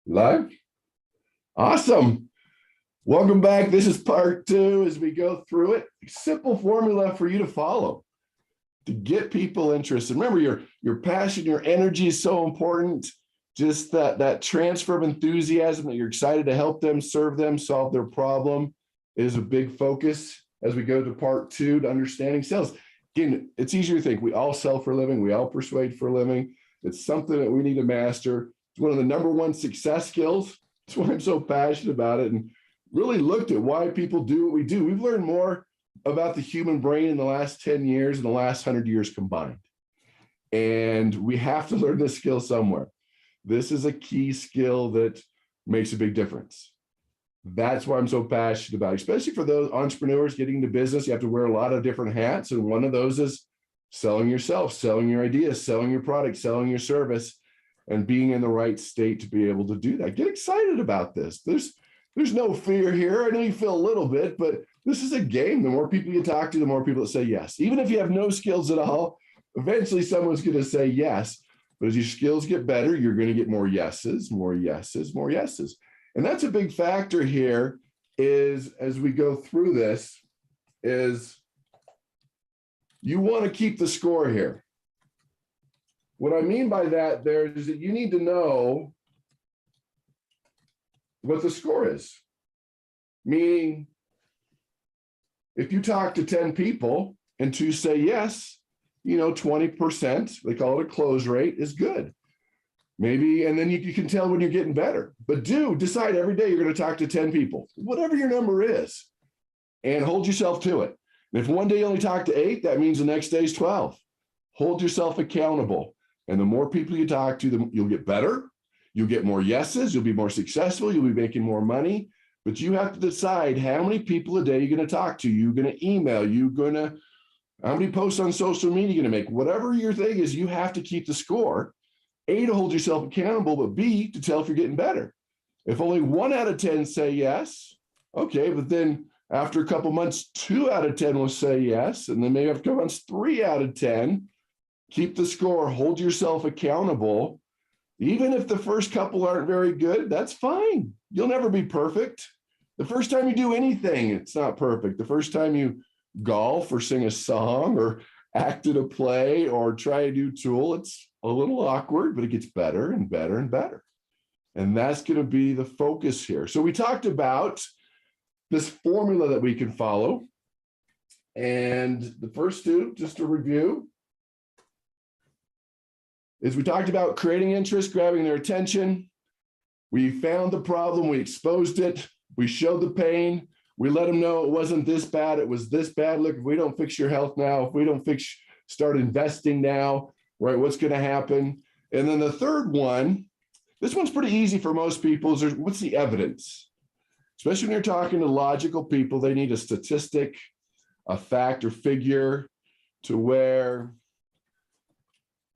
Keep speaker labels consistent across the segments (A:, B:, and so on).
A: Live? Awesome. Welcome back. This is part two as we go through it. Simple formula for you to follow to get people interested. Remember, your passion, your energy is so important. Just that transfer of enthusiasm that you're excited to help them, serve them, solve their problem is a big focus as we go to part two to understanding sales. Again, it's easier to think we all sell for a living. We all persuade for a living. It's something that we need to master. It's one of the number one success skills. That's why I'm so passionate about it and really looked at why people do what we do. We've learned more about the human brain in the last 10 years and the last 100 years combined. And we have to learn this skill somewhere. This is a key skill that makes a big difference. That's why I'm so passionate about it, especially for those entrepreneurs getting into business. You have to wear a lot of different hats. And one of those is selling yourself, selling your ideas, selling your product, selling your service, and being in the right state to be able to do that. Get excited about this. There's no fear here. I know you feel a little bit, but this is a game. The more people you talk to, the more people that say yes. Even if you have no skills at all, eventually someone's going to say yes. But as your skills get better, you're going to get more yeses, more yeses, more yeses. And that's a big factor here is as we go through this is you want to keep the score here. What I mean by that there is that you need to know what the score is. Meaning, if you talk to 10 people and 2 say yes, 20%, they call it a close rate, is good. Maybe, and then you can tell when you're getting better. But decide every day you're going to talk to 10 people, whatever your number is, and hold yourself to it. And if one day you only talk to 8, that means the next day is 12. Hold yourself accountable. And the more people you talk to, you'll get better. You'll get more yeses. You'll be more successful. You'll be making more money. But you have to decide how many people a day you're going to talk to. You're going to email. How many posts on social media you're going to make? Whatever your thing is, you have to keep the score. A, to hold yourself accountable, but B, to tell if you're getting better. If only 1 out of 10 say yes, okay, but then after a couple months, 2 out of 10 will say yes, and then maybe after a couple months, 3 out of 10. Keep the score, hold yourself accountable. Even if the first couple aren't very good, that's fine. You'll never be perfect. The first time you do anything, it's not perfect. The first time you golf or sing a song or act in a play or try a new tool, it's a little awkward, but it gets better and better and better. And that's going to be the focus here. So we talked about this formula that we can follow. And the first two, just to review, is we talked about creating interest, grabbing their attention. We found the problem, we exposed it, we showed the pain, we let them know it wasn't this bad, it was this bad. Look, if we don't fix your health now, if we don't start investing now, right, what's going to happen? And then the third one, this one's pretty easy for most people, is what's the evidence? Especially when you're talking to logical people, they need a statistic, a fact or figure to where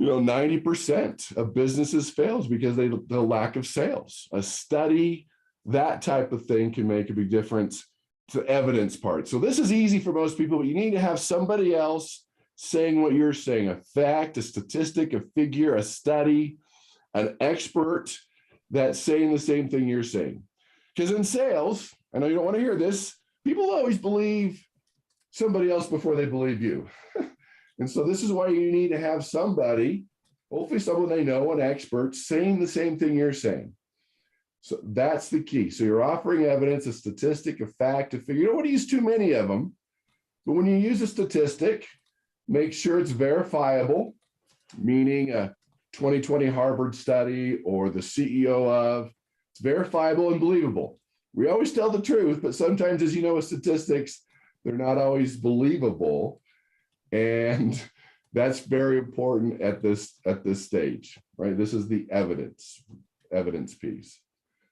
A: 90% of businesses fails because the lack of sales. A study, that type of thing can make a big difference to the evidence part. So this is easy for most people, but you need to have somebody else saying what you're saying, a fact, a statistic, a figure, a study, an expert that's saying the same thing you're saying. Because in sales, I know you don't want to hear this, people always believe somebody else before they believe you. And so this is why you need to have somebody, hopefully someone they know, an expert, saying the same thing you're saying. So that's the key. So you're offering evidence, a statistic, a fact, a figure. You don't want to use too many of them, but when you use a statistic, make sure it's verifiable, meaning a 2020 Harvard study or the CEO of, it's verifiable and believable. We always tell the truth, but sometimes, as you know, with statistics, they're not always believable. And that's very important at this stage, right? This is the evidence piece.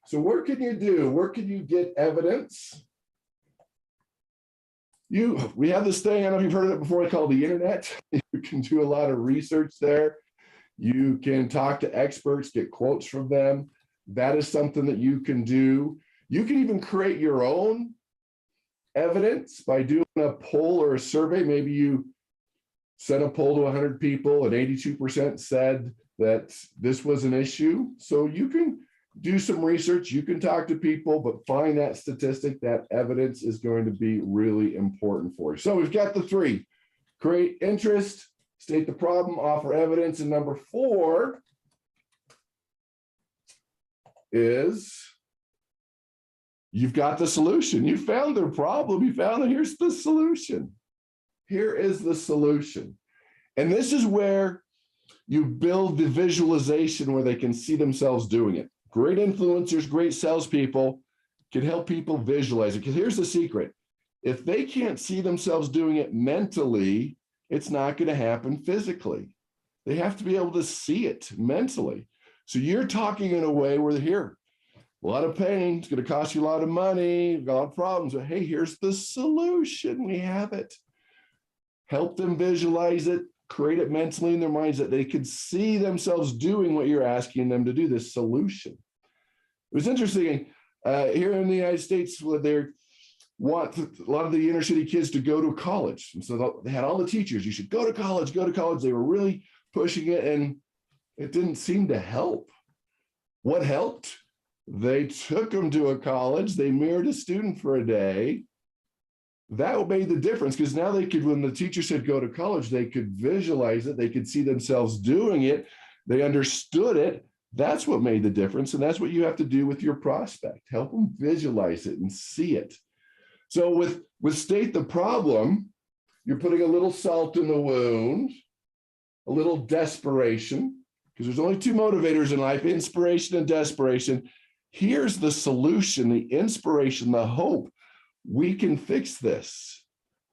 A: So what can you do? Where can you get evidence? We have this thing, I don't know if you've heard of it before, called the internet. You can do a lot of research there. You can talk to experts, get quotes from them. That is something that you can do. You can even create your own evidence by doing a poll or a survey. Maybe you sent a poll to 100 people and 82% said that this was an issue. So you can do some research. You can talk to people, but find that statistic, that evidence is going to be really important for you. So we've got the three: create interest, state the problem, offer evidence. And number 4 is you've got the solution. You found their problem. You found that here's the solution. Here is the solution. And this is where you build the visualization where they can see themselves doing it. Great influencers, great salespeople can help people visualize it. Because here's the secret. If they can't see themselves doing it mentally, it's not going to happen physically. They have to be able to see it mentally. So you're talking in a way where they're here. A lot of pain, it's going to cost you a lot of money, got a lot of problems, but hey, here's the solution. We have it. Help them visualize it, create it mentally in their minds that they could see themselves doing what you're asking them to do, this solution. It was interesting here in the United States, where they want a lot of the inner city kids to go to college. And so they had all the teachers, you should go to college, go to college. They were really pushing it, and it didn't seem to help. What helped? They took them to a college, they mirrored a student for a day. That made the difference, because now they could, when the teacher said go to college, they could visualize it, they could see themselves doing it, they understood it. That's what made the difference. And that's what you have to do with your prospect. Help them visualize it and see it. So with state the problem, you're putting a little salt in the wound, a little desperation, because there's only 2 motivators in life, inspiration and desperation. Here's the solution, the inspiration, the hope. We can fix this.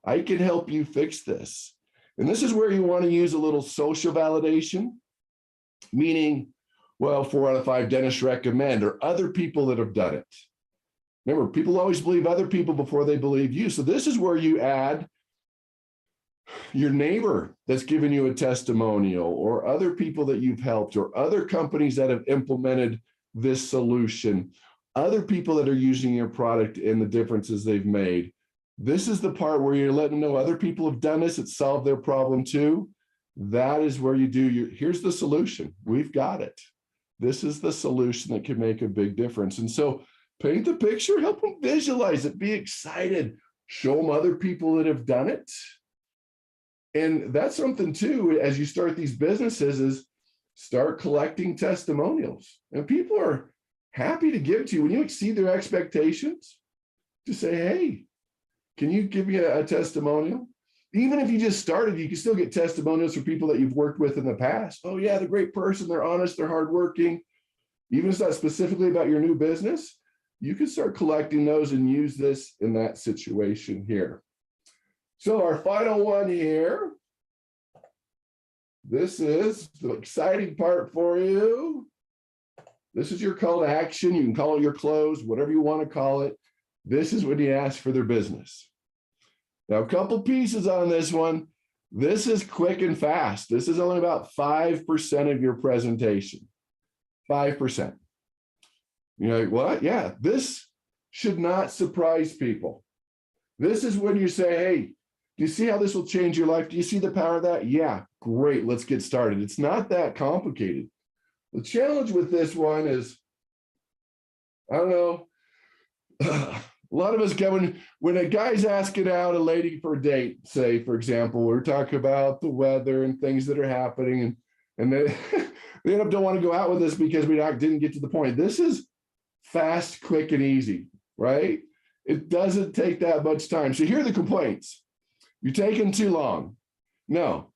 A: I can help you fix this. And this is where you want to use a little social validation, meaning, well, 4 out of 5 dentists recommend, or other people that have done it. Remember, people always believe other people before they believe you. So this is where you add your neighbor that's given you a testimonial, or other people that you've helped, or other companies that have implemented this solution, other people that are using your product and the differences they've made. This is the part where you're letting them know other people have done this, it's solved their problem too. That is where you do here's the solution. We've got it. This is the solution that can make a big difference. And so paint the picture, help them visualize it, be excited, show them other people that have done it. And that's something too, as you start these businesses, is start collecting testimonials. And people are happy to give to you when you exceed their expectations. Just say, hey, can you give me a testimonial? Even if you just started, you can still get testimonials from people that you've worked with in the past. Oh yeah, they're a great person, they're honest, they're hardworking. Even if it's not specifically about your new business, you can start collecting those and use this in that situation here. So our final one here, this is the exciting part for you. This is your call to action. You can call it your close, whatever you want to call it. This is when you ask for their business. Now, a couple pieces on this one. This is quick and fast. This is only about 5% of your presentation. 5%. You're like, what? Yeah, this should not surprise people. This is when you say, hey, do you see how this will change your life? Do you see the power of that? Yeah, great. Let's get started. It's not that complicated. The challenge with this one is, I don't know, a lot of us go when a guy's asking out a lady for a date, say, for example, we're talking about the weather and things that are happening, and they, they end up don't want to go out with us because we didn't get to the point. This is fast, quick, and easy, right? It doesn't take that much time. So here are the complaints. You're taking too long. No.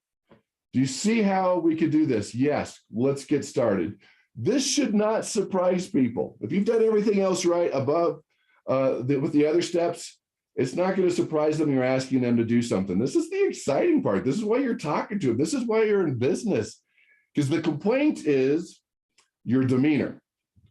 A: Do you see how we could do this? Yes, let's get started. This should not surprise people. If you've done everything else right above with the other steps, it's not going to surprise them. You're asking them to do something. This is the exciting part. This is why you're talking to them. This is why you're in business. Because the complaint is your demeanor,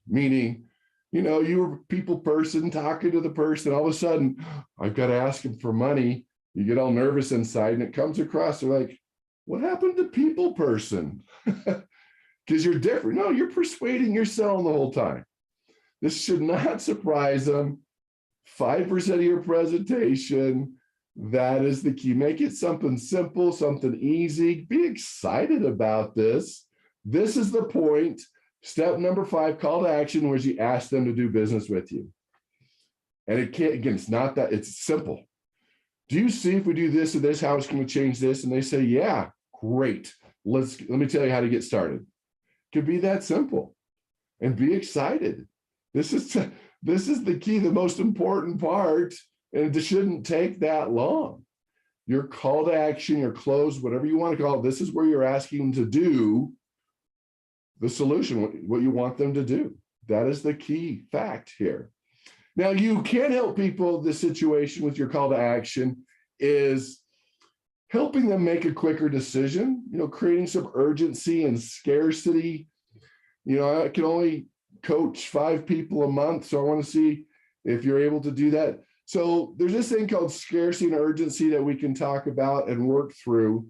A: meaning, you know, you were a people person talking to the person. All of a sudden, I've got to ask him for money. You get all nervous inside, and it comes across. They're like, what happened to people person? Because you're different. No, you're persuading, you're selling the whole time. This should not surprise them. 5% of your presentation, that is the key. Make it something simple, something easy. Be excited about this. This is the point. Step number 5, call to action, where you ask them to do business with you. And it can't, again, it's not that, it's simple. Do you see if we do this or this, how it's going to change this? And they say, yeah, great. Let me tell you how to get started. It could be that simple. And be excited. This is the key, the most important part, and it shouldn't take that long. Your call to action, your close, whatever you want to call it, this is where you're asking them to do the solution, what you want them to do. That is the key fact here. Now, you can help people. The situation with your call to action is helping them make a quicker decision, creating some urgency and scarcity. I can only coach 5 people a month, so I want to see if you're able to do that. So there's this thing called scarcity and urgency that we can talk about and work through,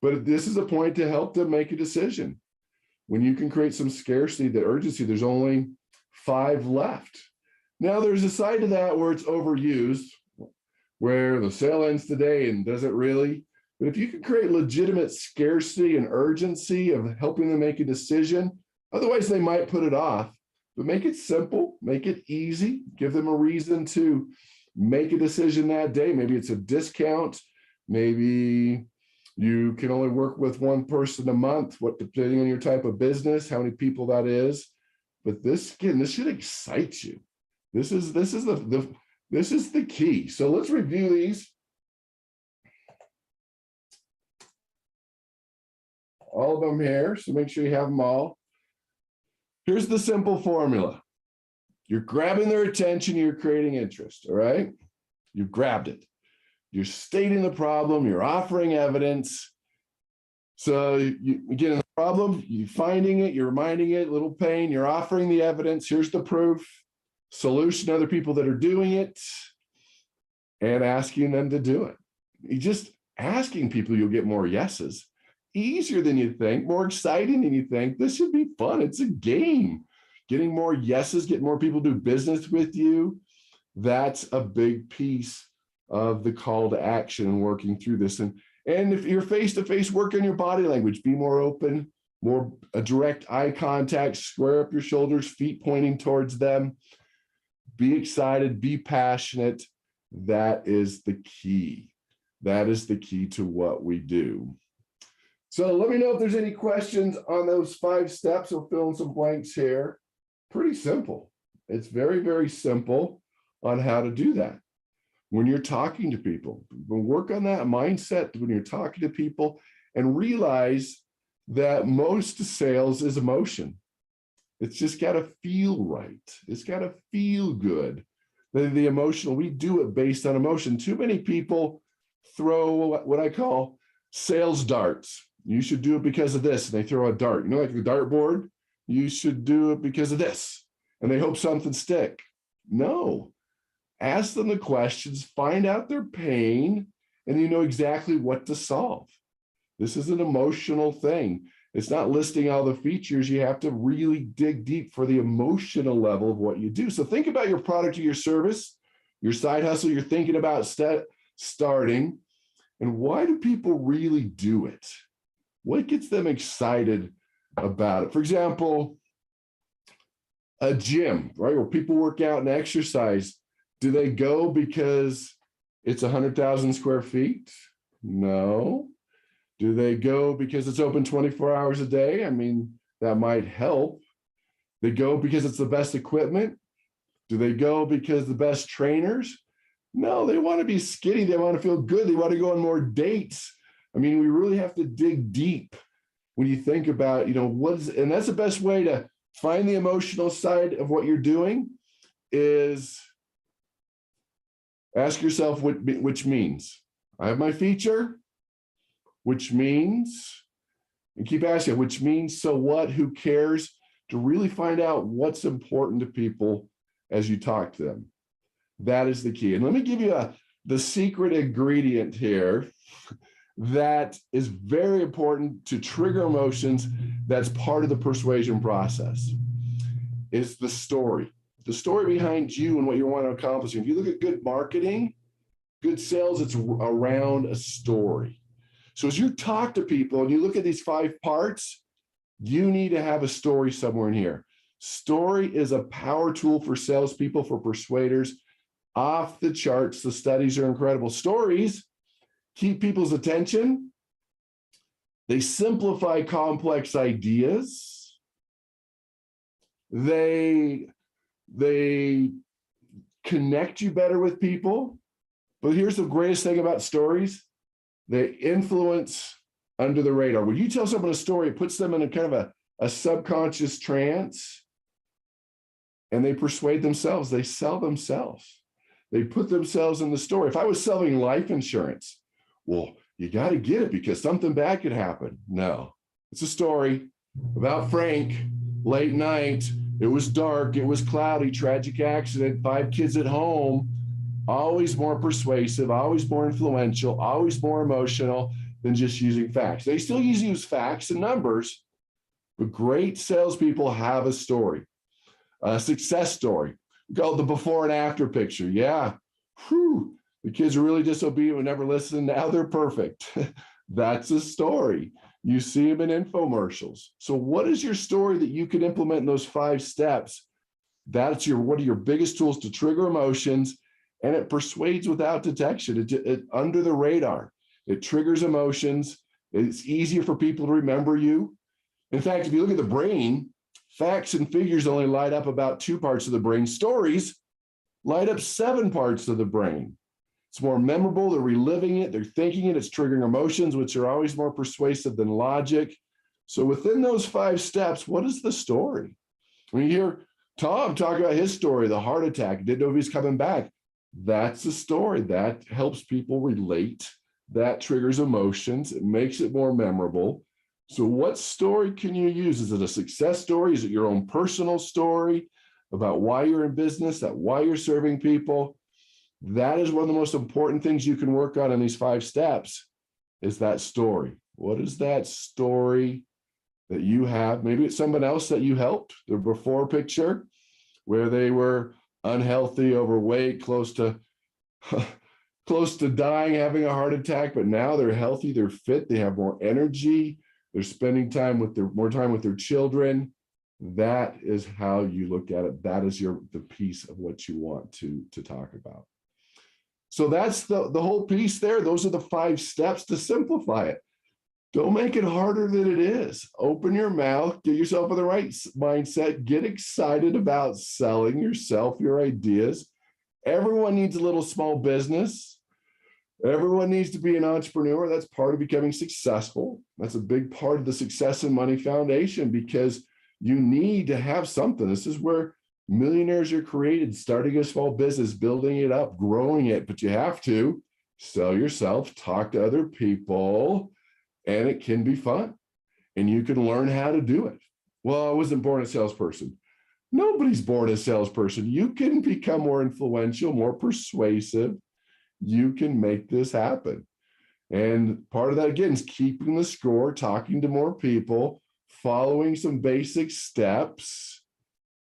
A: but this is a point to help them make a decision. When you can create some scarcity, the urgency, there's only 5 left. Now there's a side to that where it's overused, where the sale ends today and does it really? But if you can create legitimate scarcity and urgency of helping them make a decision, otherwise they might put it off, but make it simple, make it easy, give them a reason to make a decision that day. Maybe it's a discount, maybe you can only work with 1 person a month, depending on your type of business, how many people that is. But this should excite you. This is the key. So let's review these. All of them here, so make sure you have them all. Here's the simple formula. You're grabbing their attention, you're creating interest, all right? You've grabbed it. You're stating the problem, you're offering evidence. So you get in the problem, you're finding it, you're reminding it, a little pain, you're offering the evidence, here's the proof, solution, other people that are doing it, and asking them to do it. You just asking people, you'll get more yeses. Easier than you think, more exciting than you think. This should be fun. It's a game. Getting more yeses, get more people to do business with you. That's a big piece of the call to action and working through this. And if you're face-to-face, work on your body language. Be more open, more a direct eye contact, square up your shoulders, feet pointing towards them. Be excited, be passionate. That is the key. That is the key to what we do. So let me know if there's any questions on those 5 steps. I'll fill in some blanks here. Pretty simple. It's very, very simple on how to do that. When you're talking to people, work on that mindset when you're talking to people and realize that most sales is emotion. It's just got to feel right. It's got to feel good. The emotional, we do it based on emotion. Too many people throw what I call sales darts. You should do it because of this. And they throw a dart, like the dartboard. You should do it because of this. And they hope something stick. No. Ask them the questions, find out their pain, and you know exactly what to solve. This is an emotional thing. It's not listing all the features. You have to really dig deep for the emotional level of what you do. So think about your product or your service, your side hustle you're thinking about starting, and why do people really do it? What gets them excited about it? For example, a gym, right, where people work out and exercise. Do they go because it's 100,000 square feet? No. Do they go because it's open 24 hours a day? I mean, that might help. They go because it's the best equipment. Do they go because the best trainers? No, they want to be skinny. They want to feel good. They want to go on more dates. I mean, we really have to dig deep when you think about, and that's the best way to find the emotional side of what you're doing is ask yourself which means. I have my feature, which means, and keep asking, which means, so what, who cares, to really find out what's important to people as you talk to them. That is the key. And let me give you the secret ingredient here that is very important to trigger emotions. That's part of the persuasion process, is the story. The story behind you and what you want to accomplish. If you look at good marketing, good sales, it's around a story. So as you talk to people and you look at these 5 parts, You need to have a story somewhere in here. Story is a power tool for salespeople, for persuaders, off the charts. The studies are incredible. Stories keep people's attention. They simplify complex ideas. They connect you better with people. But here's the greatest thing about stories. They influence under the radar. When you tell someone a story, it puts them in a kind of a subconscious trance, and they persuade themselves. They sell themselves. They put themselves in the story. If I was selling life insurance, well, you got to get it because something bad could happen. No, it's a story about Frank, late night. It was dark. It was cloudy, tragic accident, 5 kids at home. Always more persuasive, always more influential, always more emotional than just using facts. They still use facts and numbers, but great salespeople have a story, a success story. We call it the before and after picture. Yeah. Whew. The kids are really disobedient, would never listen. Now they're perfect. That's a story. You see them in infomercials. So what is your story that you can implement in those 5 steps? That's one of your biggest tools to trigger emotions, and it persuades without detection. It under the radar. It triggers emotions. It's easier for people to remember you. In fact, if you look at the brain, facts and figures only light up about 2 parts of the brain. Stories light up 7 parts of the brain. It's more memorable. They're reliving it. They're thinking it. It's triggering emotions, which are always more persuasive than logic. So within those 5 steps, what is the story? When you hear Tom talk about his story, the heart attack, didn't know if he's coming back. That's a story that helps people relate. That triggers emotions. It makes it more memorable. So what story can you use? Is it a success story? Is it your own personal story about why you're in business, that why you're serving people? That is one of the most important things you can work on in these 5 steps, is that story. What is that story that you have? Maybe it's someone else that you helped, the before picture, where they were unhealthy, overweight, close to dying, having a heart attack, but now they're healthy, they're fit, they have more energy, they're spending more time with their children. That is how you look at it. That is the piece of what you want to talk about. So that's the whole piece there. Those are the 5 steps to simplify it. Don't make it harder than it is. Open your mouth, get yourself in the right mindset, get excited about selling yourself, your ideas. Everyone needs a little small business. Everyone needs to be an entrepreneur. That's part of becoming successful. That's a big part of the Success and Money Foundation, because you need to have something. This is where millionaires are created, starting a small business, building it up, growing it. But you have to sell yourself, talk to other people, and it can be fun. And you can learn how to do it. Well, I wasn't born a salesperson. Nobody's born a salesperson. You can become more influential, more persuasive. You can make this happen. And part of that, again, is keeping the score, talking to more people, following some basic steps.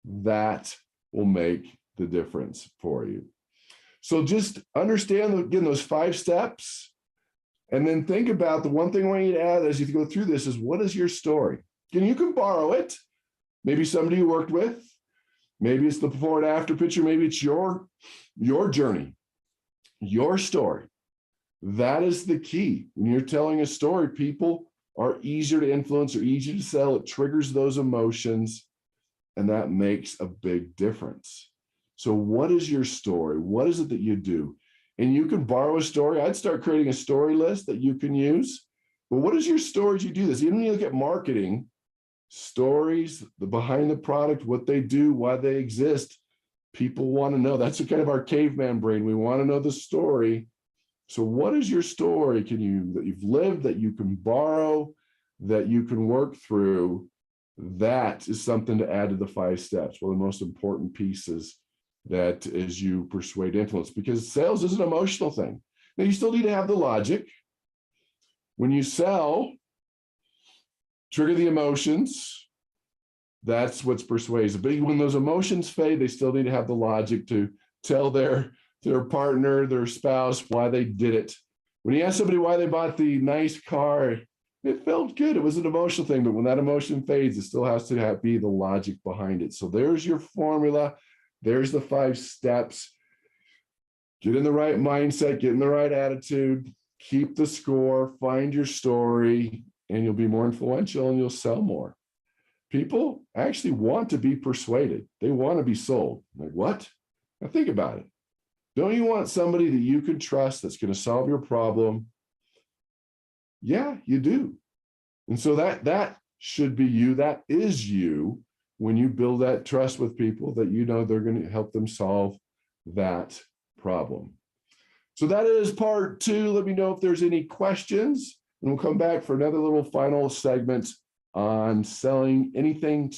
A: That will make the difference for you. So just understand, again, those 5 steps, and then think about the one thing I want you to add as you go through this is, what is your story? Again, you can borrow it. Maybe somebody you worked with. Maybe it's the before and after picture. Maybe it's your journey, your story. That is the key. When you're telling a story, people are easier to influence or easier to sell. It triggers those emotions, and that makes a big difference. So what is your story? What is it that you do? And you can borrow a story. I'd start creating a story list that you can use. But what is your story as you do this? Even when you look at marketing, stories, the behind the product, what they do, why they exist, people want to know. That's kind of our caveman brain. We want to know the story. So what is your story that you've lived, that you can borrow, that you can work through? That is something to add to the 5 steps. One of the most important pieces that is you persuade influence, because sales is an emotional thing. Now, you still need to have the logic. When you sell, trigger the emotions. That's what's persuasive. But when those emotions fade, they still need to have the logic to tell their partner, their spouse, why they did it. When you ask somebody why they bought the nice car It felt good. It was an emotional thing, but when that emotion fades, it still has to be the logic behind it. So there's your formula. There's the 5 steps. Get in the right mindset, get in the right attitude, keep the score, find your story, and you'll be more influential and you'll sell more. People actually want to be persuaded. They want to be sold. Like, what? Now think about it. Don't you want somebody that you can trust that's going to solve your problem? Yeah, you do. And so that should be you. That is you when you build that trust with people that you know they're going to help them solve that problem. So that is part 2. Let me know if there's any questions, and we'll come back for another little final segment on selling anything to